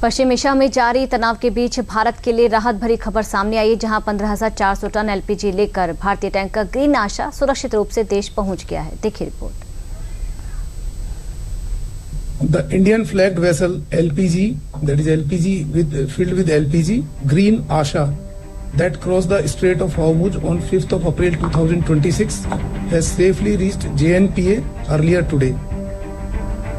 पश्चिम Asia में जारी तनाव के बीच भारत के लिए राहत भरी खबर सामने आई है, जहां 15,400 टन एलपीजी लेकर भारतीय टैंकर ग्रीन आशा सुरक्षित रूप से देश पहुंच गया है। देखिए report. The Indian flagged vessel LPG, that is filled with LPG, Green Asha, that crossed the Strait of Hormuz on 5th of April 2026, has safely reached JNPA earlier today.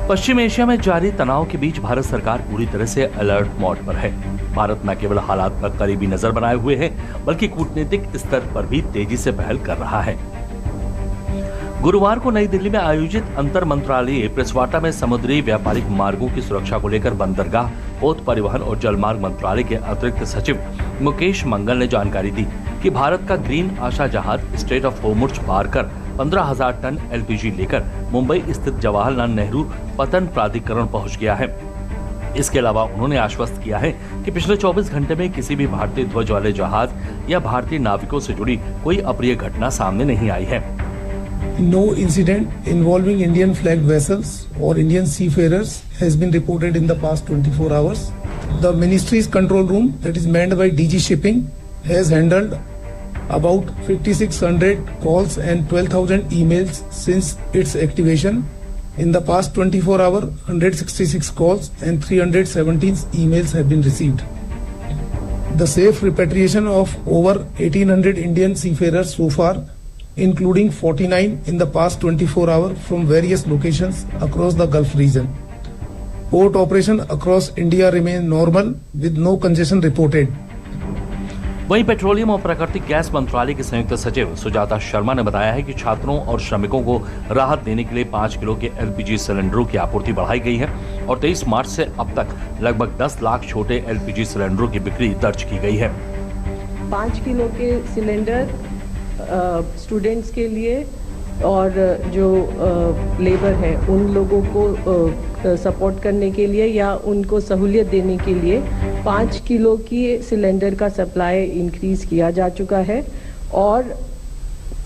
Paschim Asia में जारी तनाव के बीच भारत सरकार पूरी तरह से alert mode पर है। भारत न केवल हालात पर करीबी नजर बनाए हुए है, बल्कि कूटनीतिक स्तर पर भी तेजी से पहल कर रहा है। गुरुवार को नई दिल्ली में आयोजित अंतर मंत्रालयीय प्रेस वार्ता में समुद्री व्यापारिक मार्गों की सुरक्षा को लेकर बंदरगाह, पोत परिवहन और जलमार्ग मंत्रालय के अतिरिक्त सचिव मुकेश मंगल ने जानकारी दी कि भारत का ग्रीन आशा जहाज स्ट्रेट ऑफ होर्मुज पार कर 15,000 टन एलपीजी लेकर मुंबई स्थित जवाहरलाल नेहरू पतन प्राधिकरण पहुंच गया है। इसके अलावा उन्होंने आश्वस्त किया है कि पिछले 24 घंटे में किसी भी भारतीय ध्वज वाले जहाज या भारतीय नाविकों से जुड़ी कोई अप्रिय घटना सामने नहीं आई है। No incident involving Indian flagged vessels or Indian seafarers has been reported in the past 24 hours. The ministry's control room, that is manned by DG Shipping, has handled about 5,600 calls and 12,000 emails since its activation. In the past 24 hours, 166 calls and 317 emails have been received. The safe repatriation of over 1,800 Indian seafarers so far, including 49 in the past 24 hours from various locations across the Gulf region. Port operation across India remain normal with no congestion reported. वहीं petroleum और प्राकृतिक gas मंत्रालय के संयुक्त सचिव सुजाता शर्मा ने बताया है कि छात्रों और श्रमिकों को राहत देने के लिए 5 किलो के एलपीजी सिलेंडरों की आपूर्ति बढ़ाई गई है और 23 मार्च से अब तक लगभग 10 लाख छोटे एलपीजी सिलेंडरों की बिक्री दर्ज की गई है। 5 किलो के सिलेंडर स्टूडेंट्स के लिए और जो लेबर है उन लोगों को सपोर्ट करने के लिए या उनको सहूलियत देने के लिए 5 किलो की सिलेंडर का सप्लाई इंक्रीज किया जा चुका है और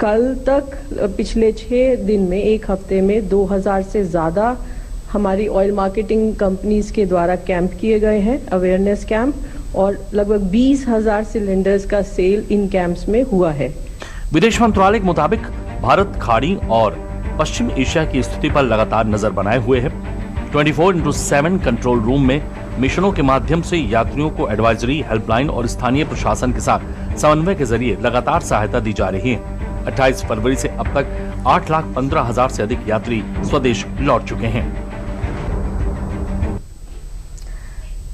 कल तक पिछले 6 दिन में एक हफ्ते में 2000 से ज़्यादा हमारी ऑयल मार्केटिंग कंपनीज के द्वारा कैंप किए गए हैं, अवेयरनेस कैंप, और लगभग 20,000 सिलेंडर्स का सेल इन कैंप्स में हुआ है। विदेश मंत्रालय के मुताबिक भारत खाड़ी और पश्चिम एशिया की स्थिति पर लगातार नजर बनाए हुए है। 24/7 कंट्रोल रूम में मिशनों के माध्यम से यात्रियों को एडवाइजरी, हेल्पलाइन और स्थानीय प्रशासन के साथ समन्वय के जरिए लगातार सहायता दी जा रही है। 28 फरवरी से अब तक 8,15,000 से अधिक यात्री स्वदेश लौट चुके हैं।